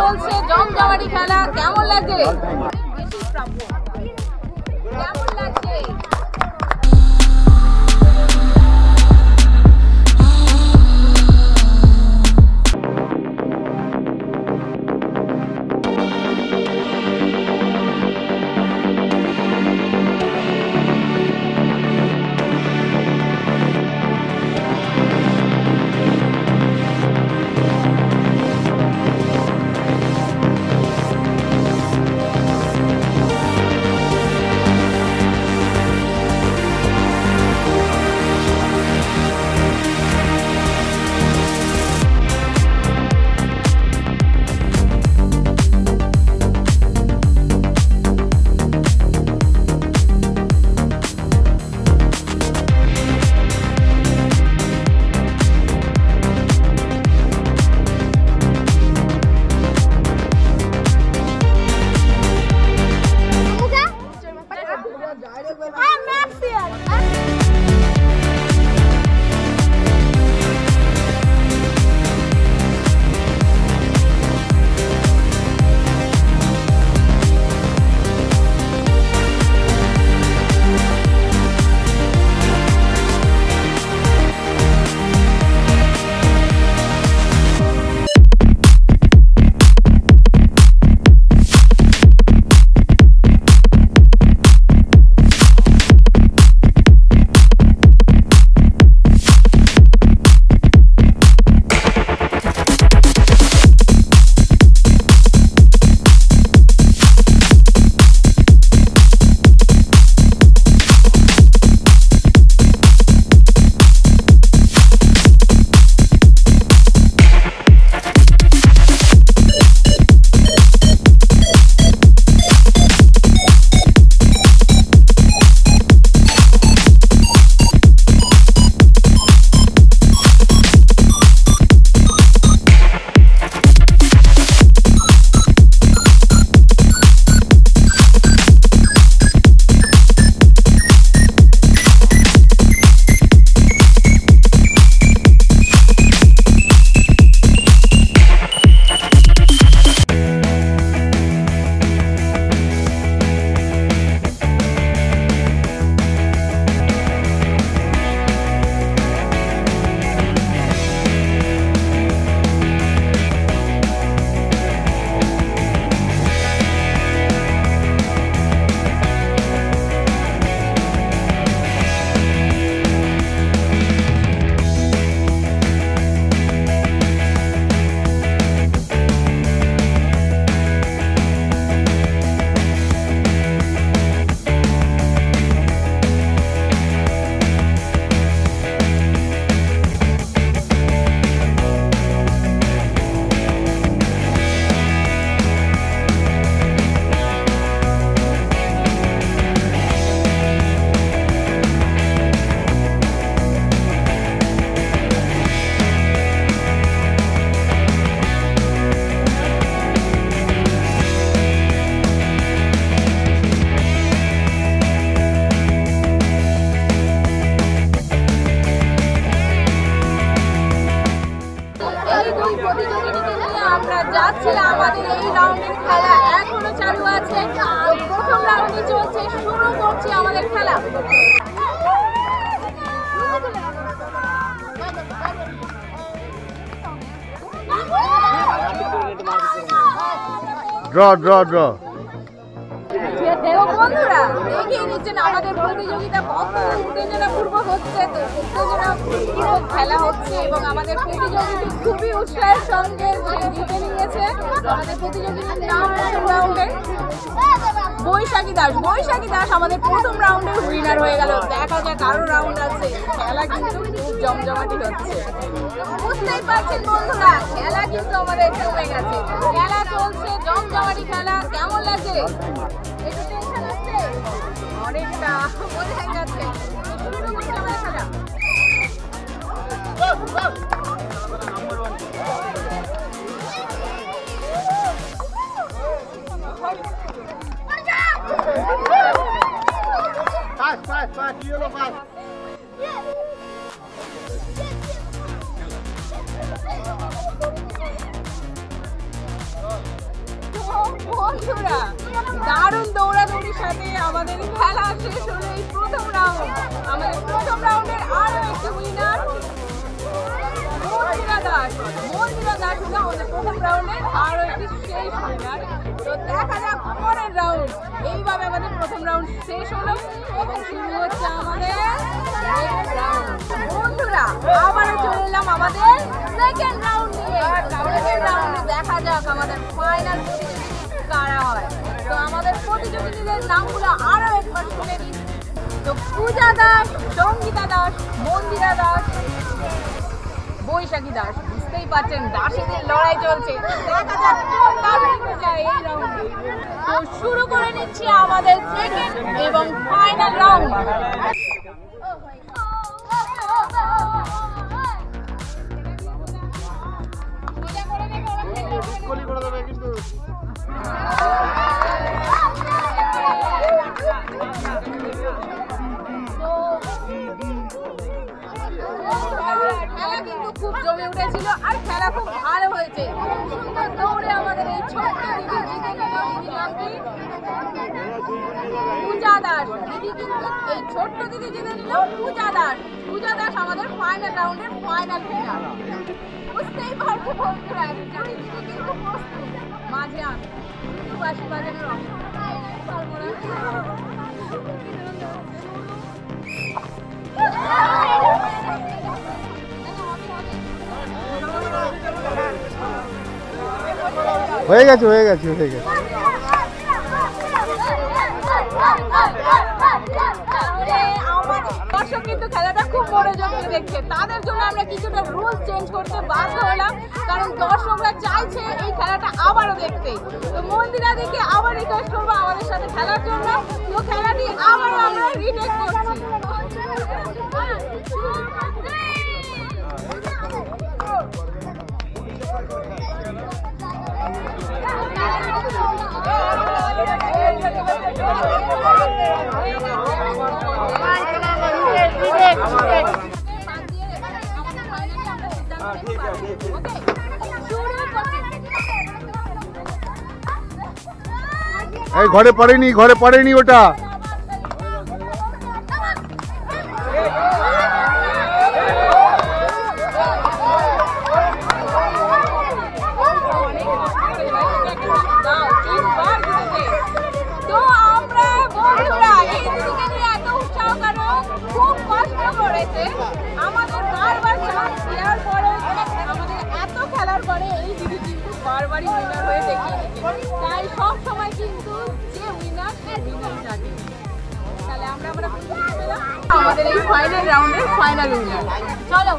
চলছে জমজমাটি খেলা, কেমন লাগছে? কেমন লাগছে? আমরা যাচ্ছিলাম, আমাদের এই রাউন্ডের খেলা এখনো চালু আছে। প্রথম রাউন্ডে চলছে, শুরু করছি আমাদের খেলা। বন্ধুরা দেখিয়ে নিচ্ছেন আমাদের প্রতিযোগিতা কত উত্তেজনাপূর্ব হচ্ছে, তো উত্তেজনাপূর্বক খেলা হচ্ছে এবং আমাদের প্রতিযোগিতা খুবই উৎসাহের সঙ্গে জিতে নিয়েছে। আমাদের প্রতিযোগিতার নাম প্রথম রাউন্ডে বৈশাখী দাস। বৈশাখী দাস আমাদের প্রথম রাউন্ডের উইনার হয়ে গেল। দেখা যাক আরো রাউন্ড আছে, খেলা কিন্তু খুব জমজমাটি হচ্ছে। বুঝতেই পারছেন বন্ধুরা, খেলা কিন্তু আমাদের জমে গেছে, খেলা চলছে জমজমাটি খেলা। কেমন লাগছে? একটু টেনশন হচ্ছে, অনেকটা বোঝা যাচ্ছে। শুরু করছে আমাদের খেলা। Fast, yellow fast. বন্ধুরা দারুণ দৌড়াদৌড়ির সাথে আমাদের খেলা শেষ হলো এই প্রথম রাউন্ড। আমাদের প্রথম রাউন্ডের আরো একটি উইনার মন্দিরা দাস। মন্দিরা দাস হলো আমাদের প্রথম রাউন্ডের আরো একটি শেষ উইনার। তো দেখা যাক পরের রাউন্ড। এইভাবে আমাদের প্রথম রাউন্ড শেষ হলো এবং শুরু হচ্ছে আমাদের নেক্সট রাউন্ড। বন্ধুরা আবারও চলে এলাম আমাদের সেকেন্ড রাউন্ডে। সেকেন্ড রাউন্ডে দেখা যাক আমাদের ফাইনাল কারা হয়। তো আমাদের প্রতিযোগীদের নামগুলো আরো একবার শুনে নিন। তো পূজা দাস, সঙ্গীতা দাস, মন্দিরা দাস, বৈশাখী দাস। বুঝতেই পারছেন দাসীদের লড়াই চলছে। দেখা যাক কোন দাস এগিয়ে যায় এই রাউন্ডে। তো শুরু করে নিচ্ছি আমাদের সেকেন্ড এবং ফাইনাল রাউন্ড। গোলি করে দেবে কিন্তু খেলা কিন্তু খুব জমে উঠেছিল আর খেলা খুব ভালো হয়েছে। সুন্দর দৌড়ে আমাদের এই ছোট্ট দিদি জিতে নিল। দিদির নাম কি? পূজা দাস। দিদি কিন্তু এই ছোট্ট দিদি জিতে নিল পূজা দাস। পূজা দাস আমাদের ফাইনাল রাউন্ডের ফাইনাল উইনার। বুঝতেই পারছো বন্ধুরা দিদি কিন্তু প্রস্তুত। মাঝে আমি বাঁশি বাজানোর পারবো না। হয়ে গেছে হয়ে গেছে হয়ে গেছে। দর্শক কিন্তু খেলাটা খুব মনোযোগ দিয়ে দেখছে। তাদের জন্য আমরা কিছুটা রুলস চেঞ্জ করতে বাধ্য হলাম, কারণ দর্শকরা চাইছে এই খেলাটা আবারও দেখতে। তো মন্দিরা দিকে আবার রিকোয়েস্ট করবো আমাদের সাথে খেলার জন্য। তো খেলাটি আবারও আমরা রিটেক করছি। এই ঘরে পড়েনি ওটা। আমাদের বারবার চান্স দেওয়ার পরে আমাদের এত খেলার পরে এই দিদি কিন্তু বারবারই উইনার হয়ে দেখিয়ে দিচ্ছে। তাই সব সময় কিন্তু যে উইনার সে উইনার থাকে। তাহলে আমরা আমাদের এই ফাইনাল রাউন্ডের ফাইনাল উইনার। চলো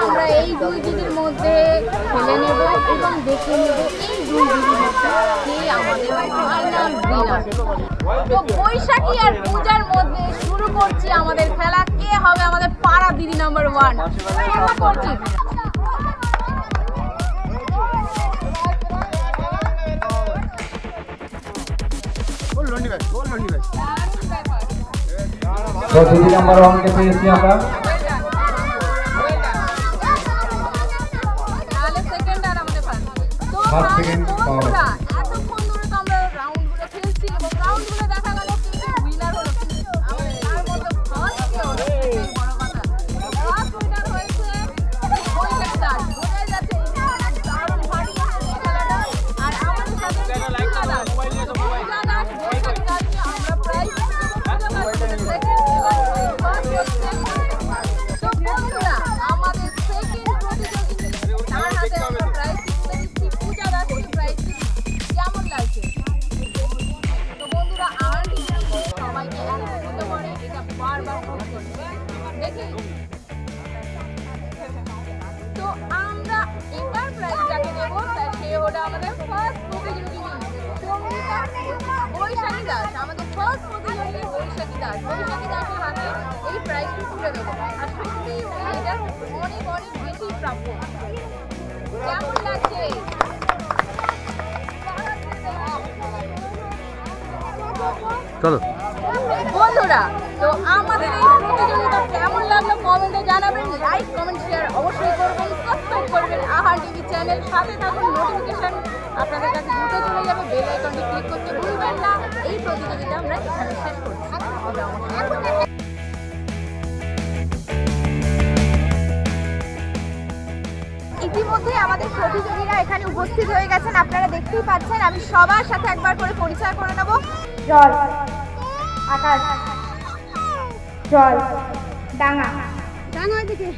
আমরা এই দুই দিদির মধ্যে খেলে নেব এবং দেখে নেব এই দুই দিদির মধ্যে কে আমাদের ফাইনাল উইনার। তো বৈশাখী আর পূজার মধ্যে শুরু করছি আমাদের খেলা। কে হবে আমাদের পাড়া দিদি নাম্বার 1? শুরু করছি। তো দিদি নাম্বার 1 কে পেয়েছি আমরা। তাহলে সেকেন্ড আর আমাদের ফার্স্ট। তো ফার্স্ট সেকেন্ড বন্ধুরা এতক্ষণ ধরে তো আমরা রাউন্ডগুলো খেলছি এবং রাউন্ডগুলো দেখা গেল কিন্তু উইনার হলো কিন্তু আমাদের তার মধ্যে ফার্স্ট কে হলো এটাই বড় কথা। ফার্স্ট উইনার হয়েছে বৈশাখী দাস। বোঝাই যাচ্ছে দারুণ ভারী এই খেলাটা। আর আমাদের সাথে পূজা দাস। পূজা দাস বৈশাখী দাসকে আমরা প্রাইজ তো বন্ধুরা আমাদের সেকেন্ড প্রতিযোগী তার হাতে আমরা প্রাইজ দিচ্ছি পূজা দাস। প্রাইজ কেমন লাগছে? তো বন্ধুরা আমার সবাইকে একত্রিত করে এটা বারবার ফোন করছে দেখি। তো আমরা এবার প্রাইজটাকে দেবো সে হলো আমাদের ফার্স্ট প্রতিযোগী সঙ্গীতা বৈশাখী দাস। আমাদের ফার্স্ট প্রতিযোগী বৈশাখী দাস। বৈশাখী দাসের হাতে এই প্রাইজটি তুলে দেবো। আর সত্যি এটা অনেক অনেক বেশি প্রাপ্য। কেমন লাগছে? চলো বন্ধুরা তো আমাদের এই প্রতিযোগিতা কেমন লাগলো কমেন্টে জানাবেন। লাইক কমেন্ট শেয়ার অবশ্যই করবেন। সাবস্ক্রাইব করবেন আহার টিভি চ্যানেল। সাথে থাকুন নোটিফিকেশন আপনাদের কাছে দ্রুত চলে যাবে, বেল আইকনটি ক্লিক করতে ভুলবেন না। এই প্রতিযোগিতা আমরা এখানে শেষ করছি। ইতিমধ্যে আমাদের প্রতিযোগীরা এখানে উপস্থিত হয়ে গেছেন, আপনারা দেখতেই পাচ্ছেন। আমি সবার সাথে একবার করে পরিচয় করে নেব। জল, আকাশ, জল, ডাঙা, ডাঙা ওইদিকে।